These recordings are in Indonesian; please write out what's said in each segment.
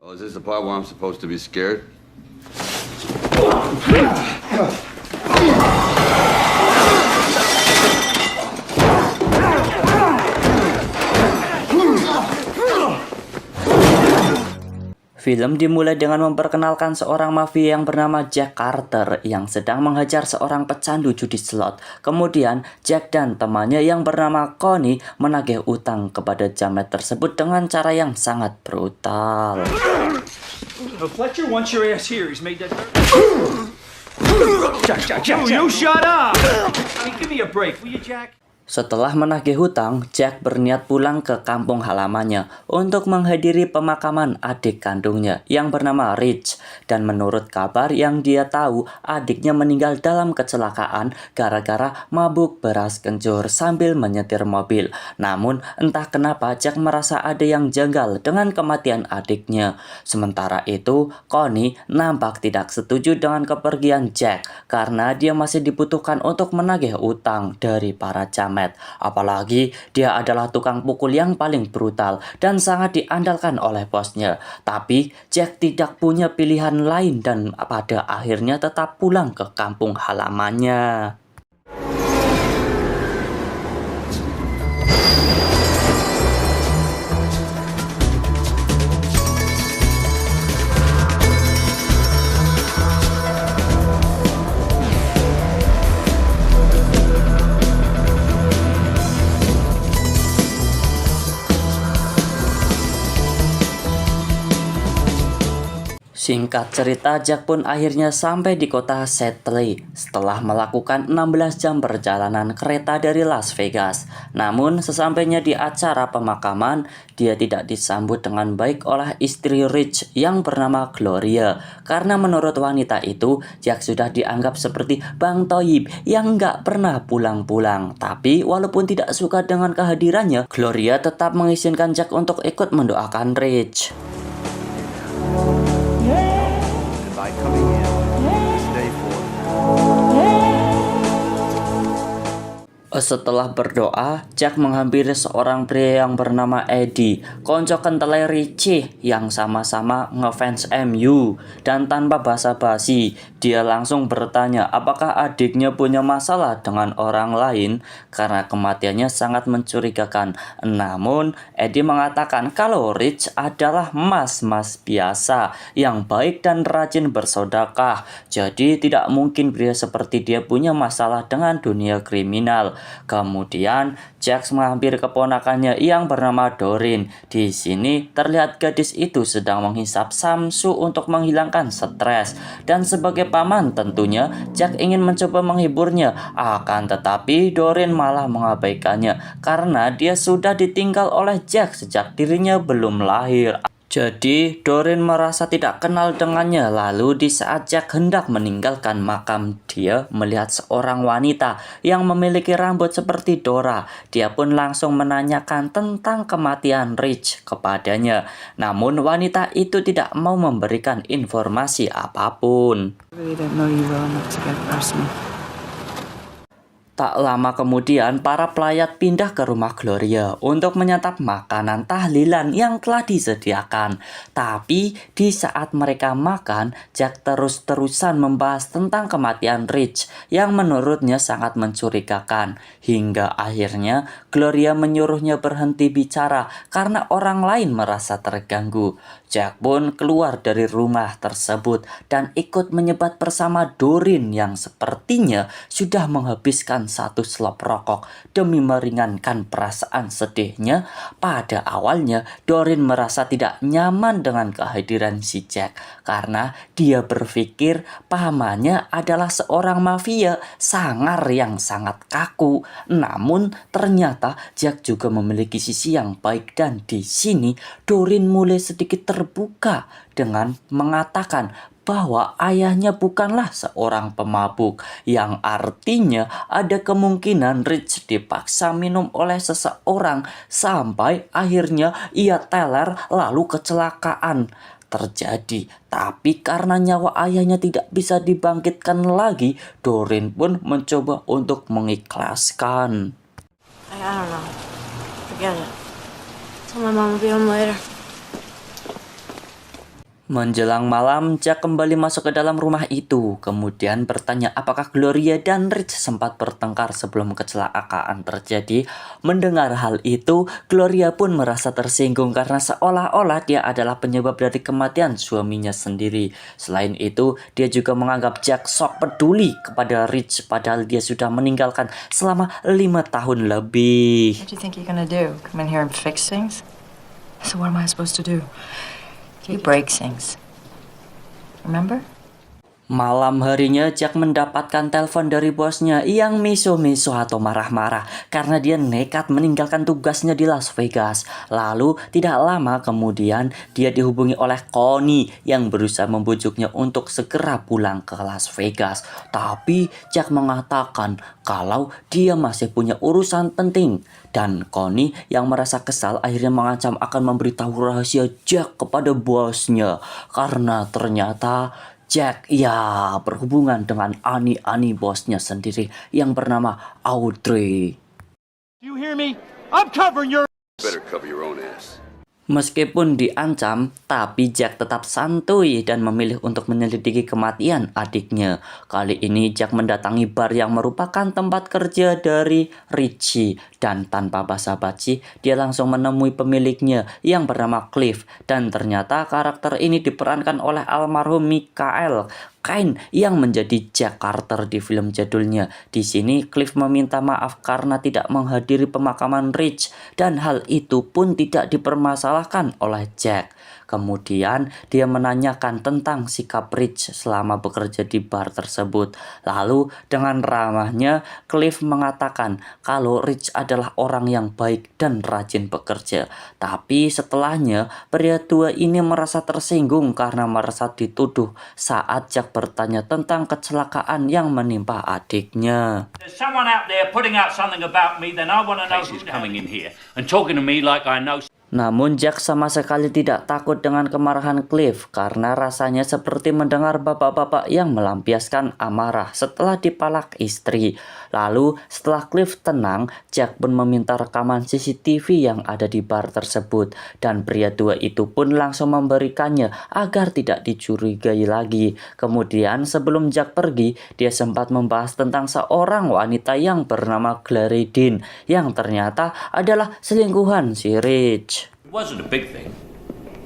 Oh, is this the part where I'm supposed to be scared? Film dimulai dengan memperkenalkan seorang mafia yang bernama Jack Carter yang sedang menghajar seorang pecandu judi slot. Kemudian, Jack dan temannya yang bernama Connie menagih utang kepada jamet tersebut dengan cara yang sangat brutal. Fletcher wants your ass here. He's made that. Jack, you shut up! I mean, give me a break, will you, Jack? Setelah menagih hutang, Jack berniat pulang ke kampung halamannya untuk menghadiri pemakaman adik kandungnya yang bernama Rich. Dan menurut kabar yang dia tahu, adiknya meninggal dalam kecelakaan gara-gara mabuk beras kencur sambil menyetir mobil. Namun, entah kenapa Jack merasa ada yang janggal dengan kematian adiknya. Sementara itu, Connie nampak tidak setuju dengan kepergian Jack karena dia masih dibutuhkan untuk menagih utang dari para jamet. Apalagi dia adalah tukang pukul yang paling brutal dan sangat diandalkan oleh bosnya. Tapi Jack tidak punya pilihan lain dan pada akhirnya tetap pulang ke kampung halamannya. Singkat cerita, Jack pun akhirnya sampai di kota Seattle setelah melakukan 16 jam perjalanan kereta dari Las Vegas. Namun, sesampainya di acara pemakaman, dia tidak disambut dengan baik oleh istri Rich yang bernama Gloria. Karena menurut wanita itu, Jack sudah dianggap seperti Bang Toyib yang nggak pernah pulang-pulang. Tapi, walaupun tidak suka dengan kehadirannya, Gloria tetap mengizinkan Jack untuk ikut mendoakan Rich. By coming in this day forth. Setelah berdoa, Jack menghampiri seorang pria yang bernama Eddie, konco kentalnya Richie yang sama-sama ngefans MU. Dan tanpa basa-basi, dia langsung bertanya apakah adiknya punya masalah dengan orang lain karena kematiannya sangat mencurigakan. Namun, Eddie mengatakan kalau Rich adalah mas-mas biasa yang baik dan rajin bersedekah. Jadi tidak mungkin pria seperti dia punya masalah dengan dunia kriminal. Kemudian Jack menghampiri keponakannya yang bernama Doreen. Di sini terlihat gadis itu sedang menghisap samsu untuk menghilangkan stres. Dan sebagai paman tentunya Jack ingin mencoba menghiburnya. Akan tetapi Doreen malah mengabaikannya karena dia sudah ditinggal oleh Jack sejak dirinya belum lahir. Jadi, Doreen merasa tidak kenal dengannya. Lalu di saat Jack hendak meninggalkan makam, dia melihat seorang wanita yang memiliki rambut seperti Dora. Dia pun langsung menanyakan tentang kematian Rich kepadanya. Namun wanita itu tidak mau memberikan informasi apapun. Tak lama kemudian, para pelayat pindah ke rumah Gloria untuk menyantap makanan tahlilan yang telah disediakan. Tapi, di saat mereka makan, Jack terus-terusan membahas tentang kematian Rich yang menurutnya sangat mencurigakan. Hingga akhirnya, Gloria menyuruhnya berhenti bicara karena orang lain merasa terganggu. Jack pun keluar dari rumah tersebut dan ikut menyebat bersama Doreen yang sepertinya sudah menghabiskan satu slop rokok demi meringankan perasaan sedihnya. Pada awalnya, Doreen merasa tidak nyaman dengan kehadiran si Jack karena dia berpikir pamannya adalah seorang mafia sangar yang sangat kaku. Namun ternyata Jack juga memiliki sisi yang baik dan di sini Doreen mulai sedikit terbuka dengan mengatakan bahwa ayahnya bukanlah seorang pemabuk, yang artinya ada kemungkinan Rich dipaksa minum oleh seseorang sampai akhirnya ia teler lalu kecelakaan terjadi. Tapi karena nyawa ayahnya tidak bisa dibangkitkan lagi, Doreen pun mencoba untuk mengikhlaskan. I don't know. Forget it. Tell my mom I'll be home later. Menjelang malam, Jack kembali masuk ke dalam rumah itu, kemudian bertanya apakah Gloria dan Rich sempat bertengkar sebelum kecelakaan terjadi. Mendengar hal itu, Gloria pun merasa tersinggung karena seolah-olah dia adalah penyebab dari kematian suaminya sendiri. Selain itu, dia juga menganggap Jack sok peduli kepada Rich padahal dia sudah meninggalkan selama 5 tahun lebih. What do you think you're gonna do? Come in here and fix things? So what am I supposed to do? You break things. Remember? Malam harinya Jack mendapatkan telepon dari bosnya yang miso-miso atau marah-marah karena dia nekat meninggalkan tugasnya di Las Vegas. Lalu tidak lama kemudian dia dihubungi oleh Connie yang berusaha membujuknya untuk segera pulang ke Las Vegas. Tapi Jack mengatakan kalau dia masih punya urusan penting. Dan Connie yang merasa kesal akhirnya mengancam akan memberitahu rahasia Jack kepada bosnya. Karena ternyata Jack berhubungan dengan Ani bosnya sendiri yang bernama Audrey. Do you hear me? I'm covering your... Better cover your own ass. Meskipun diancam, tapi Jack tetap santuy dan memilih untuk menyelidiki kematian adiknya. Kali ini Jack mendatangi bar yang merupakan tempat kerja dari Richie. Dan tanpa basa-basi, dia langsung menemui pemiliknya yang bernama Cliff. Dan ternyata karakter ini diperankan oleh almarhum Michael Caine yang menjadi Jack Carter di film jadulnya. Di sini Cliff meminta maaf karena tidak menghadiri pemakaman Rich dan hal itu pun tidak dipermasalahkan oleh Jack. Kemudian dia menanyakan tentang sikap Rich selama bekerja di bar tersebut. Lalu dengan ramahnya Cliff mengatakan kalau Rich adalah orang yang baik dan rajin bekerja. Tapi setelahnya pria tua ini merasa tersinggung karena merasa dituduh saat Jack bertanya tentang kecelakaan yang menimpa adiknya. There's someone out there putting out something about me, then I want to know who's coming in here and talking to me like I know... Namun Jack sama sekali tidak takut dengan kemarahan Cliff karena rasanya seperti mendengar bapak-bapak yang melampiaskan amarah setelah dipalak istri. Lalu setelah Cliff tenang, Jack pun meminta rekaman CCTV yang ada di bar tersebut dan pria tua itu pun langsung memberikannya agar tidak dicurigai lagi. Kemudian sebelum Jack pergi, dia sempat membahas tentang seorang wanita yang bernama Clary Dean yang ternyata adalah selingkuhan si Rich. It wasn't a big thing.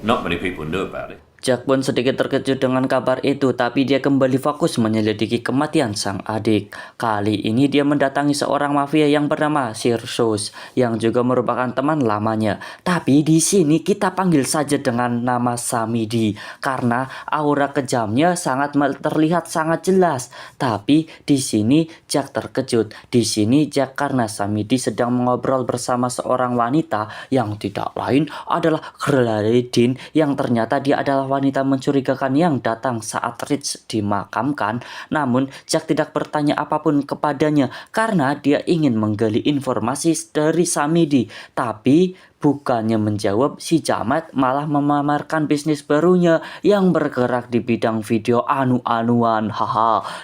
Not many people knew about it. Jack pun sedikit terkejut dengan kabar itu, tapi dia kembali fokus menyelidiki kematian sang adik. Kali ini dia mendatangi seorang mafia yang bernama Sir Sos, yang juga merupakan teman lamanya. Tapi di sini kita panggil saja dengan nama Samidi, karena aura kejamnya sangat terlihat sangat jelas. Tapi di sini Jack terkejut. Di sini Jack karena Samidi sedang mengobrol bersama seorang wanita yang tidak lain adalah Clary Dean, yang ternyata dia adalah wanita mencurigakan yang datang saat Rich dimakamkan. Namun Jack tidak bertanya apapun kepadanya karena dia ingin menggali informasi dari Samidi. Tapi bukannya menjawab, si Jamet malah memamerkan bisnis barunya yang bergerak di bidang video anu-anuan.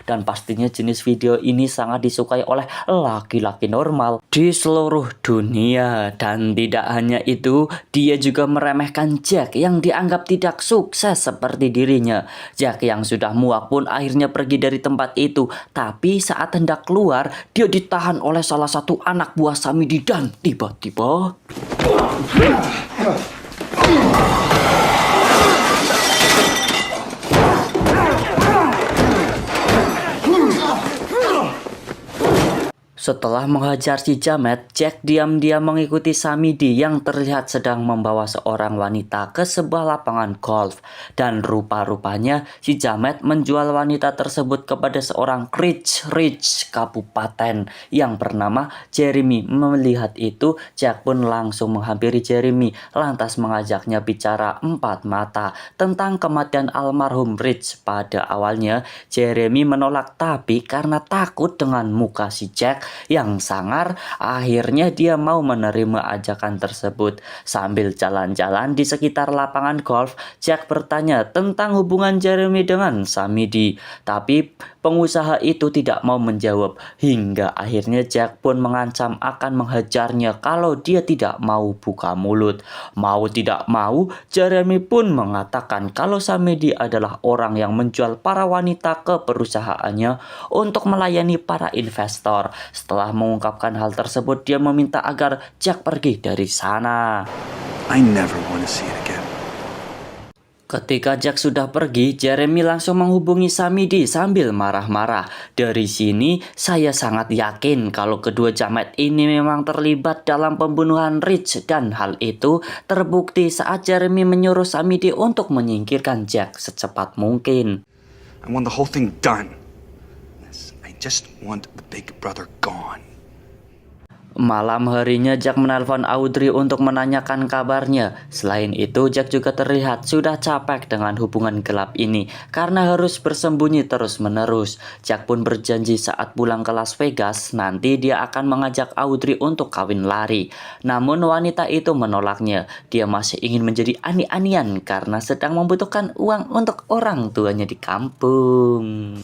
Dan pastinya jenis video ini sangat disukai oleh laki-laki normal di seluruh dunia. Dan tidak hanya itu, dia juga meremehkan Jack yang dianggap tidak sukses seperti dirinya. Jack yang sudah muak pun akhirnya pergi dari tempat itu. Tapi saat hendak keluar, dia ditahan oleh salah satu anak buah Samidi dan tiba-tiba setelah menghajar si Jamet, Jack diam-diam mengikuti Samidi yang terlihat sedang membawa seorang wanita ke sebuah lapangan golf. Dan rupa-rupanya si Jamet menjual wanita tersebut kepada seorang rich kabupaten yang bernama Jeremy. Melihat itu, Jack pun langsung menghampiri Jeremy, lantas mengajaknya bicara empat mata tentang kematian almarhum Rich. Pada awalnya Jeremy menolak, tapi karena takut dengan muka si Jack, Yang sangar, akhirnya dia mau menerima ajakan tersebut. Sambil jalan-jalan di sekitar lapangan golf, Jack bertanya tentang hubungan Jeremy dengan Samidi. Tapi pengusaha itu tidak mau menjawab. Hingga akhirnya Jack pun mengancam akan menghajarnya kalau dia tidak mau buka mulut. Mau tidak mau, Jeremy pun mengatakan kalau Samedi adalah orang yang menjual para wanita ke perusahaannya untuk melayani para investor. Setelah mengungkapkan hal tersebut, dia meminta agar Jack pergi dari sana. I never want to see it again. Ketika Jack sudah pergi, Jeremy langsung menghubungi Samidi sambil marah-marah. Dari sini, saya sangat yakin kalau kedua jamet ini memang terlibat dalam pembunuhan Rich, dan hal itu terbukti saat Jeremy menyuruh Samidi untuk menyingkirkan Jack secepat mungkin. I want the whole thing done. I just want the big brother gone. Malam harinya Jack menelpon Audrey untuk menanyakan kabarnya. Selain itu, Jack juga terlihat sudah capek dengan hubungan gelap ini karena harus bersembunyi terus-menerus. Jack pun berjanji saat pulang ke Las Vegas nanti dia akan mengajak Audrey untuk kawin lari. Namun wanita itu menolaknya. Dia masih ingin menjadi ani-anian karena sedang membutuhkan uang untuk orang tuanya di kampung.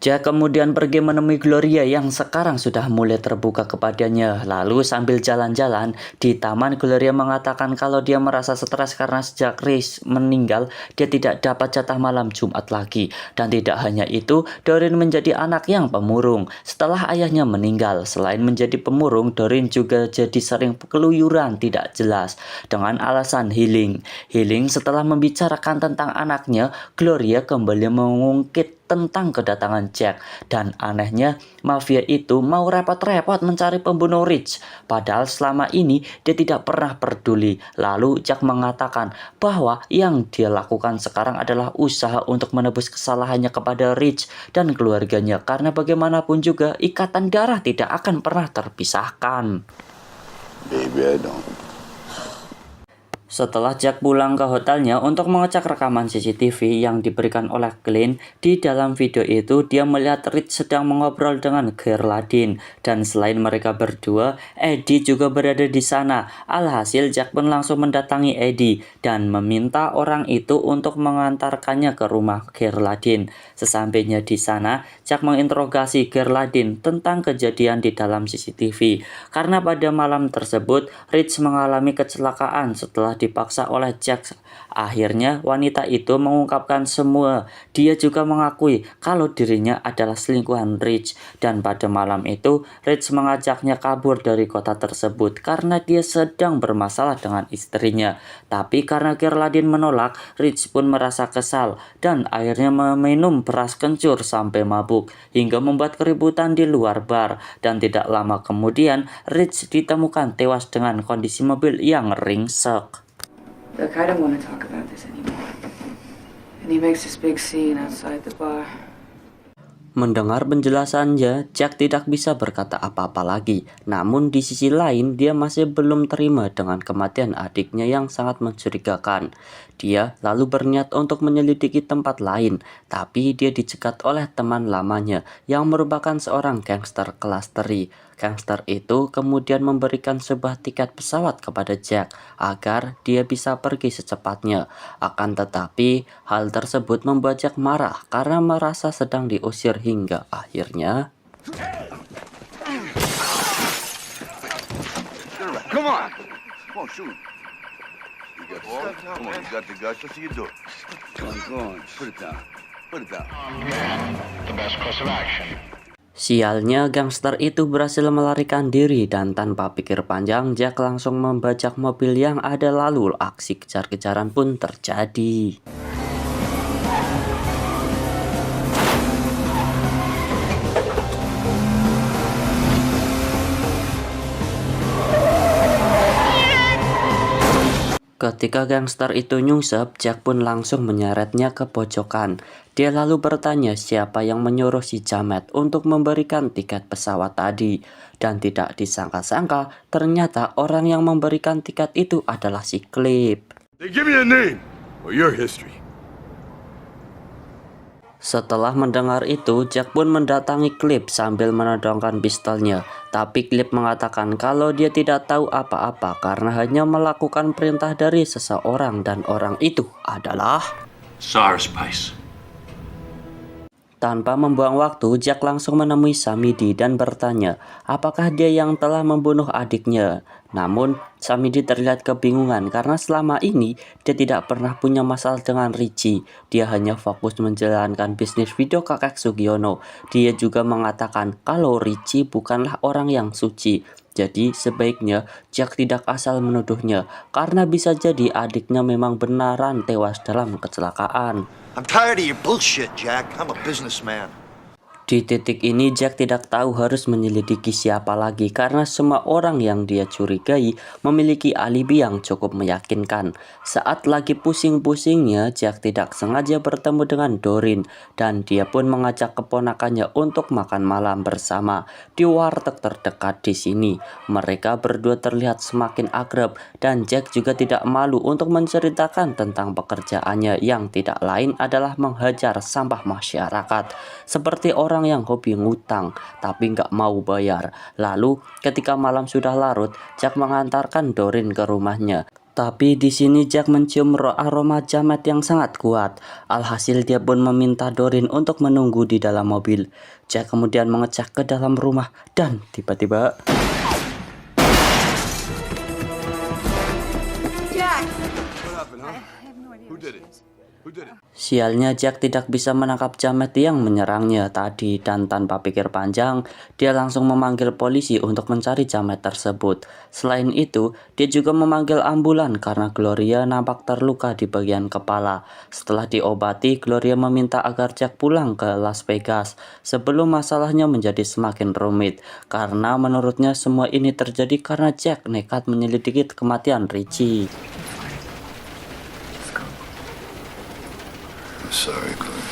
Jack kemudian pergi menemui Gloria yang sekarang sudah mulai terbuka kepadanya. Lalu sambil jalan-jalan di taman, Gloria mengatakan kalau dia merasa stres karena sejak Rich meninggal, dia tidak dapat jatah malam Jumat lagi. Dan tidak hanya itu, Doreen menjadi anak yang pemurung. Setelah ayahnya meninggal, selain menjadi pemurung, Doreen juga jadi sering keluyuran tidak jelas dengan alasan healing. Setelah membicarakan tentang anaknya, Gloria kembali mengungkit tentang kedatangan Jack, dan anehnya mafia itu mau repot-repot mencari pembunuh Rich, padahal selama ini dia tidak pernah peduli. Lalu Jack mengatakan bahwa yang dia lakukan sekarang adalah usaha untuk menebus kesalahannya kepada Rich dan keluarganya, karena bagaimanapun juga ikatan darah tidak akan pernah terpisahkan. Baby, I don't. Setelah Jack pulang ke hotelnya untuk mengecek rekaman CCTV yang diberikan oleh Glenn, di dalam video itu dia melihat Rich sedang mengobrol dengan Geraldine, dan selain mereka berdua, Eddie juga berada di sana. Alhasil Jack pun langsung mendatangi Eddie dan meminta orang itu untuk mengantarkannya ke rumah Geraldine. Sesampainya di sana, Jack menginterogasi Geraldine tentang kejadian di dalam CCTV. Karena pada malam tersebut, Rich mengalami kecelakaan setelah dipaksa oleh Jack. Akhirnya wanita itu mengungkapkan semua. Dia juga mengakui kalau dirinya adalah selingkuhan Rich, dan pada malam itu Rich mengajaknya kabur dari kota tersebut karena dia sedang bermasalah dengan istrinya. Tapi karena Geraldine menolak, Rich pun merasa kesal dan akhirnya meminum beras kencur sampai mabuk hingga membuat keributan di luar bar, dan tidak lama kemudian Rich ditemukan tewas dengan kondisi mobil yang ringsek. Look, I don't want to talk about this anymore. And he makes this big scene outside the bar. Mendengar penjelasannya, Jack tidak bisa berkata apa-apa lagi. Namun di sisi lain, dia masih belum terima dengan kematian adiknya yang sangat mencurigakan. Dia lalu berniat untuk menyelidiki tempat lain, tapi dia dicegat oleh teman lamanya yang merupakan seorang gangster kelas teri. Gangster itu kemudian memberikan sebuah tiket pesawat kepada Jack agar dia bisa pergi secepatnya. Akan tetapi, hal tersebut membuat Jack marah karena merasa sedang diusir hingga akhirnya Come on, shoot. You got the ball? Come on, you got the guts. Let's see you do it. Go on. Put it down. The best course of action. Sialnya, gangster itu berhasil melarikan diri dan tanpa pikir panjang, Jack langsung membajak mobil yang ada, lalu aksi kejar-kejaran pun terjadi. Ketika gangster itu nyungsep, Jack pun langsung menyeretnya ke pojokan. Dia lalu bertanya siapa yang menyuruh si Jamet untuk memberikan tiket pesawat tadi. Dan tidak disangka-sangka, ternyata orang yang memberikan tiket itu adalah si Clip. They give me a name or your history. Setelah mendengar itu, Jack pun mendatangi Clip sambil menodongkan pistolnya. Tapi Clip mengatakan kalau dia tidak tahu apa-apa karena hanya melakukan perintah dari seseorang dan orang itu adalah... Cyrus Pace. Tanpa membuang waktu, Jack langsung menemui Samidi dan bertanya apakah dia yang telah membunuh adiknya. Namun, Samidi terlihat kebingungan karena selama ini dia tidak pernah punya masalah dengan Richie. Dia hanya fokus menjalankan bisnis video kakek Sugiono. Dia juga mengatakan kalau Richie bukanlah orang yang suci. Jadi sebaiknya Jack tidak asal menuduhnya karena bisa jadi adiknya memang benaran tewas dalam kecelakaan. I'm tired of your bullshit, Jack. I'm a businessman. Di titik ini Jack tidak tahu harus menyelidiki siapa lagi karena semua orang yang dia curigai memiliki alibi yang cukup meyakinkan. Saat lagi pusing-pusingnya, Jack tidak sengaja bertemu dengan Doreen dan dia pun mengajak keponakannya untuk makan malam bersama di warteg terdekat di sini. Mereka berdua terlihat semakin akrab dan Jack juga tidak malu untuk menceritakan tentang pekerjaannya yang tidak lain adalah menghajar sampah masyarakat. Seperti orang yang hobi ngutang tapi nggak mau bayar. Lalu ketika malam sudah larut, Jack mengantarkan Doreen ke rumahnya. Tapi di sini Jack mencium aroma jamet yang sangat kuat. Alhasil dia pun meminta Doreen untuk menunggu di dalam mobil. Jack kemudian mengecek ke dalam rumah dan tiba-tiba sialnya Jack tidak bisa menangkap jamet yang menyerangnya tadi dan tanpa pikir panjang, dia langsung memanggil polisi untuk mencari jamet tersebut. Selain itu, dia juga memanggil ambulan karena Gloria nampak terluka di bagian kepala. Setelah diobati, Gloria meminta agar Jack pulang ke Las Vegas sebelum masalahnya menjadi semakin rumit. Karena menurutnya semua ini terjadi karena Jack nekat menyelidiki kematian Richie. Sorry, Chloe.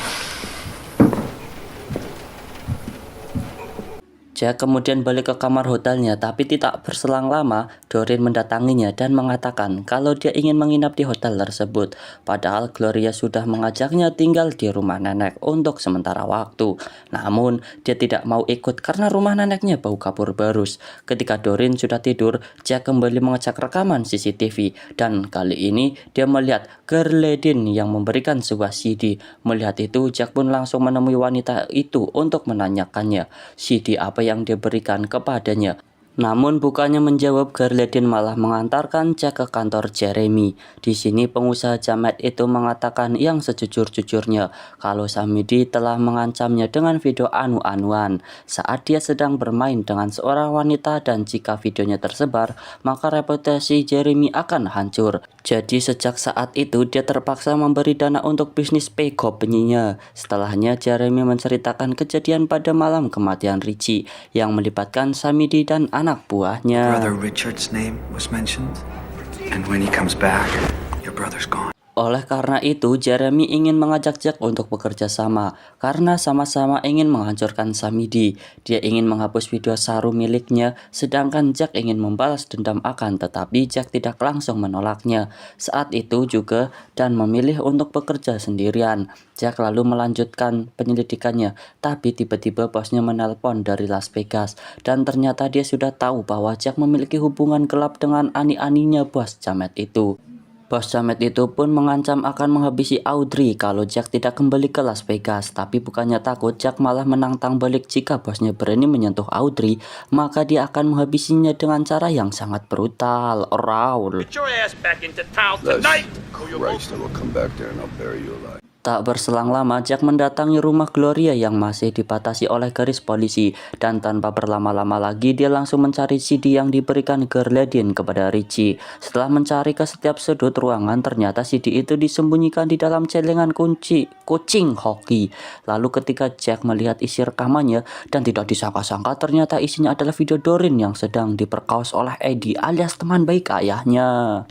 Jack kemudian balik ke kamar hotelnya, tapi tidak berselang lama Doreen mendatanginya dan mengatakan kalau dia ingin menginap di hotel tersebut. Padahal Gloria sudah mengajaknya tinggal di rumah nenek untuk sementara waktu. Namun dia tidak mau ikut karena rumah neneknya bau kapur barus. Ketika Doreen sudah tidur, Jack kembali mengecek rekaman CCTV dan kali ini dia melihat Geraldine yang memberikan sebuah CD. Melihat itu, Jack pun langsung menemui wanita itu untuk menanyakannya CD apa yang dia berikan kepadanya. Namun bukannya menjawab, Geraldine malah mengantarkan Jack ke kantor Jeremy. Di sini pengusaha jamet itu mengatakan yang sejujur-jujurnya kalau Samidi telah mengancamnya dengan video anu-anuan saat dia sedang bermain dengan seorang wanita dan jika videonya tersebar maka reputasi Jeremy akan hancur. Jadi sejak saat itu dia terpaksa memberi dana untuk bisnis pay company-nya. Setelahnya Jeremy menceritakan kejadian pada malam kematian Richie yang melibatkan Samidi dan anak buahnya. Brother Richard's name was mentioned, and when he comes back, your brother's gone. Oleh karena itu, Jeremy ingin mengajak Jack untuk bekerja sama karena sama-sama ingin menghancurkan Samidi. Dia ingin menghapus video Saru miliknya, sedangkan Jack ingin membalas dendam akan tetapi Jack tidak langsung menolaknya. Saat itu juga dan memilih untuk bekerja sendirian. Jack lalu melanjutkan penyelidikannya, tapi tiba-tiba bosnya menelpon dari Las Vegas dan ternyata dia sudah tahu bahwa Jack memiliki hubungan gelap dengan ani-aninya bos jamet itu. Bos jamet itu pun mengancam akan menghabisi Audrey kalau Jack tidak kembali ke Las Vegas. Tapi bukannya takut, Jack malah menantang balik jika bosnya berani menyentuh Audrey, maka dia akan menghabisinya dengan cara yang sangat brutal. Raul. Christ, I will come back there and I'll bury you alive. Tak berselang lama, Jack mendatangi rumah Gloria yang masih dibatasi oleh garis polisi. Dan tanpa berlama-lama lagi, dia langsung mencari CD yang diberikan Geraldine kepada Richie. Setelah mencari ke setiap sudut ruangan, ternyata CD itu disembunyikan di dalam celengan kucing hoki. Lalu ketika Jack melihat isi rekamannya, dan tidak disangka-sangka ternyata isinya adalah video Doreen yang sedang diperkaos oleh Eddie alias teman baik ayahnya.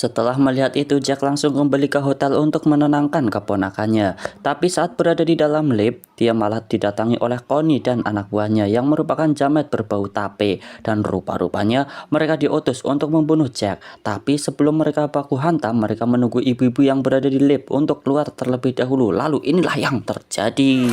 Setelah melihat itu, Jack langsung kembali ke hotel untuk menenangkan keponakannya. Tapi saat berada di dalam lift, dia malah didatangi oleh Connie dan anak buahnya yang merupakan jamet berbau tape. Dan rupa-rupanya mereka diutus untuk membunuh Jack. Tapi sebelum mereka baku hantam, mereka menunggu ibu-ibu yang berada di lift untuk keluar terlebih dahulu. Lalu inilah yang terjadi.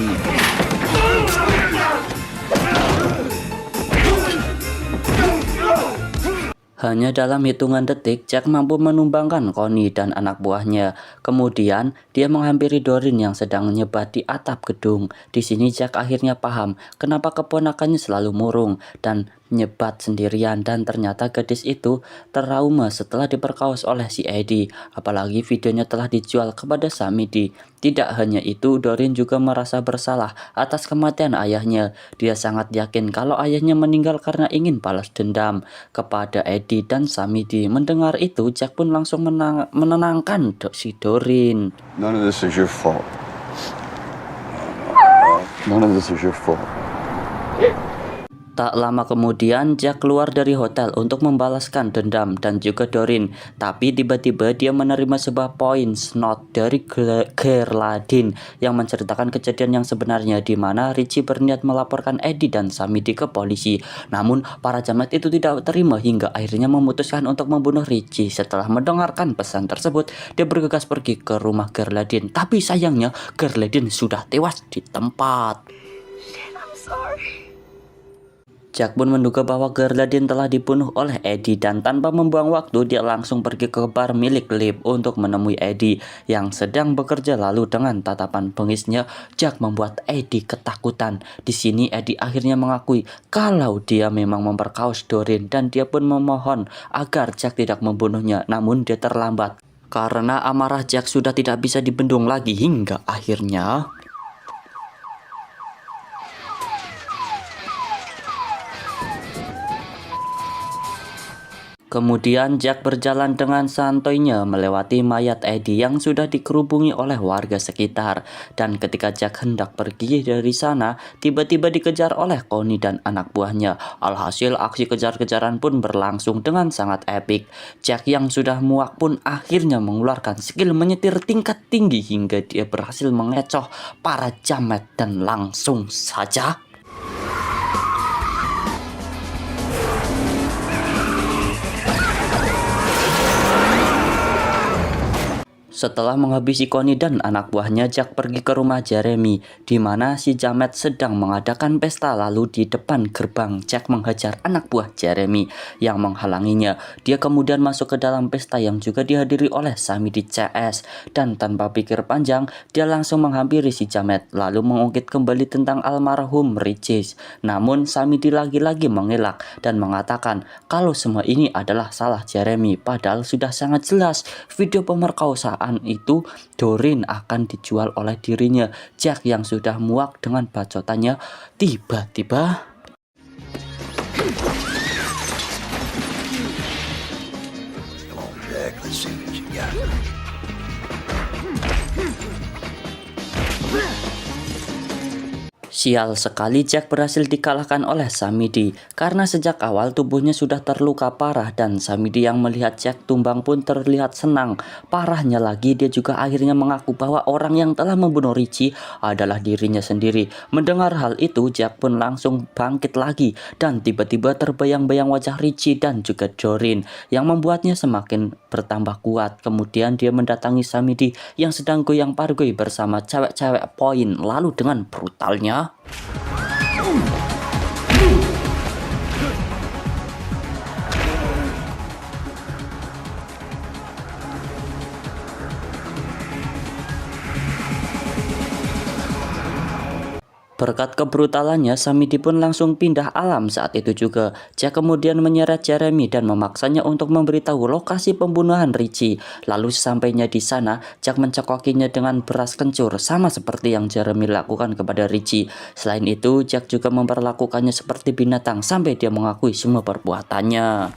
Hanya dalam hitungan detik, Jack mampu menumbangkan Connie dan anak buahnya. Kemudian, dia menghampiri Doreen yang sedang nyebat di atap gedung. Di sini Jack akhirnya paham kenapa keponakannya selalu murung dan nyebat sendirian, dan ternyata gadis itu trauma setelah diperkaos oleh si Eddie. Apalagi videonya telah dijual kepada Samidi. Tidak hanya itu, Doreen juga merasa bersalah atas kematian ayahnya. Dia sangat yakin kalau ayahnya meninggal karena ingin balas dendam kepada Eddie dan Samidi. Mendengar itu, Jack pun langsung menenangkan si Doreen. None of this is your fault. None of this is your fault. Tak lama kemudian, Jack keluar dari hotel untuk membalaskan dendam dan juga Doreen. Tapi tiba-tiba dia menerima sebuah voice note dari Geraldine yang menceritakan kejadian yang sebenarnya, di mana Richie berniat melaporkan Eddie dan Samidi ke polisi. Namun para jamet itu tidak terima hingga akhirnya memutuskan untuk membunuh Richie. Setelah mendengarkan pesan tersebut, dia bergegas pergi ke rumah Geraldine. Tapi sayangnya Geraldine sudah tewas di tempat. I'm sorry. Jack pun menduga bahwa Geraldine telah dibunuh oleh Eddie, dan tanpa membuang waktu dia langsung pergi ke bar milik Liv untuk menemui Eddie yang sedang bekerja. Lalu dengan tatapan bengisnya, Jack membuat Eddie ketakutan. Di sini Eddie akhirnya mengakui kalau dia memang memperkaos Doreen, dan dia pun memohon agar Jack tidak membunuhnya. Namun dia terlambat karena amarah Jack sudah tidak bisa dibendung lagi hingga akhirnya kemudian Jack berjalan dengan santuinya melewati mayat Eddie yang sudah dikerubungi oleh warga sekitar. Dan ketika Jack hendak pergi dari sana, tiba-tiba dikejar oleh Connie dan anak buahnya. Alhasil aksi kejar-kejaran pun berlangsung dengan sangat epik. Jack yang sudah muak pun akhirnya mengeluarkan skill menyetir tingkat tinggi hingga dia berhasil mengecoh para jamet dan langsung saja setelah menghabisi Connie dan anak buahnya, Jack pergi ke rumah Jeremy, di mana si jamet sedang mengadakan pesta. Lalu di depan gerbang, Jack menghajar anak buah Jeremy yang menghalanginya. Dia kemudian masuk ke dalam pesta yang juga dihadiri oleh Samidi CS, dan tanpa pikir panjang, dia langsung menghampiri si jamet, lalu mengungkit kembali tentang almarhum Richie. Namun Samidi lagi-lagi mengelak dan mengatakan kalau semua ini adalah salah Jeremy, padahal sudah sangat jelas video pemerkosaan itu Doreen akan dijual oleh dirinya. Jack yang sudah muak dengan bacotannya tiba-tiba Come on, Jack. Let's see what you got. sial sekali, Jack berhasil dikalahkan oleh Samidi karena sejak awal tubuhnya sudah terluka parah, dan Samidi yang melihat Jack tumbang pun terlihat senang. Parahnya lagi, dia juga akhirnya mengaku bahwa orang yang telah membunuh Richie adalah dirinya sendiri. Mendengar hal itu, Jack pun langsung bangkit lagi, dan tiba-tiba terbayang-bayang wajah Richie dan juga Doreen yang membuatnya semakin bertambah kuat. Kemudian dia mendatangi Samidi yang sedang goyang pargoy bersama cewek-cewek poin. Lalu dengan brutalnya berkat kebrutalannya, Samidi pun langsung pindah alam saat itu juga. Jack kemudian menyeret Jeremy dan memaksanya untuk memberitahu lokasi pembunuhan Richie. Lalu sesampainya di sana, Jack mencekokinya dengan beras kencur, sama seperti yang Jeremy lakukan kepada Richie. Selain itu, Jack juga memperlakukannya seperti binatang sampai dia mengakui semua perbuatannya.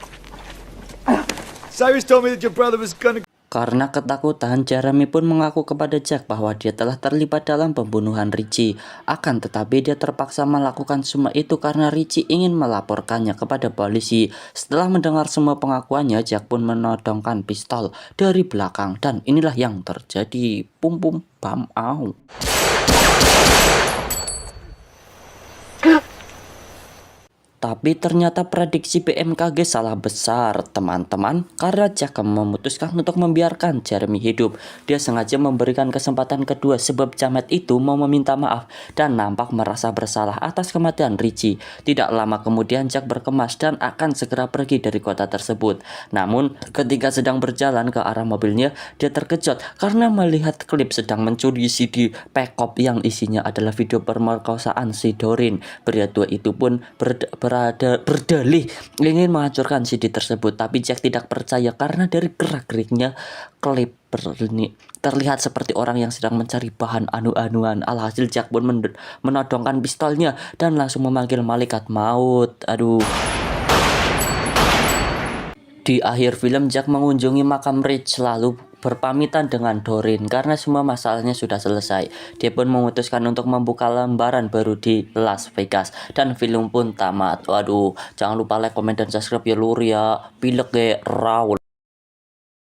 Cyrus told me that your brother was gonna... Karena ketakutan, Jeremy pun mengaku kepada Jack bahwa dia telah terlibat dalam pembunuhan Richie. Akan tetapi dia terpaksa melakukan semua itu karena Richie ingin melaporkannya kepada polisi. Setelah mendengar semua pengakuannya, Jack pun menodongkan pistol dari belakang. Dan inilah yang terjadi. Pum pum pam au. Tapi ternyata prediksi BMKG salah besar, teman-teman, karena Jack memutuskan untuk membiarkan Jeremy hidup. Dia sengaja memberikan kesempatan kedua sebab Jamet itu mau meminta maaf dan nampak merasa bersalah atas kematian Richie. Tidak lama kemudian Jack berkemas dan akan segera pergi dari kota tersebut. Namun, ketika sedang berjalan ke arah mobilnya, dia terkejut karena melihat klip sedang mencuri CD Pekop yang isinya adalah video pemerkosaan si Doreen. Pria tua itu pun berdalih ingin menghancurkan CD tersebut, tapi Jack tidak percaya karena dari gerak-geriknya klip ini terlihat seperti orang yang sedang mencari bahan anu-anuan. Alhasil Jack pun menodongkan pistolnya dan langsung memanggil malaikat maut. Aduh. Di akhir film, Jack mengunjungi makam Rich lalu berpamitan dengan Doreen karena semua masalahnya sudah selesai. Dia pun memutuskan untuk membuka lembaran baru di Las Vegas dan film pun tamat. Waduh, jangan lupa like, comment, dan subscribe ya lur ya. Pilek ge Raul.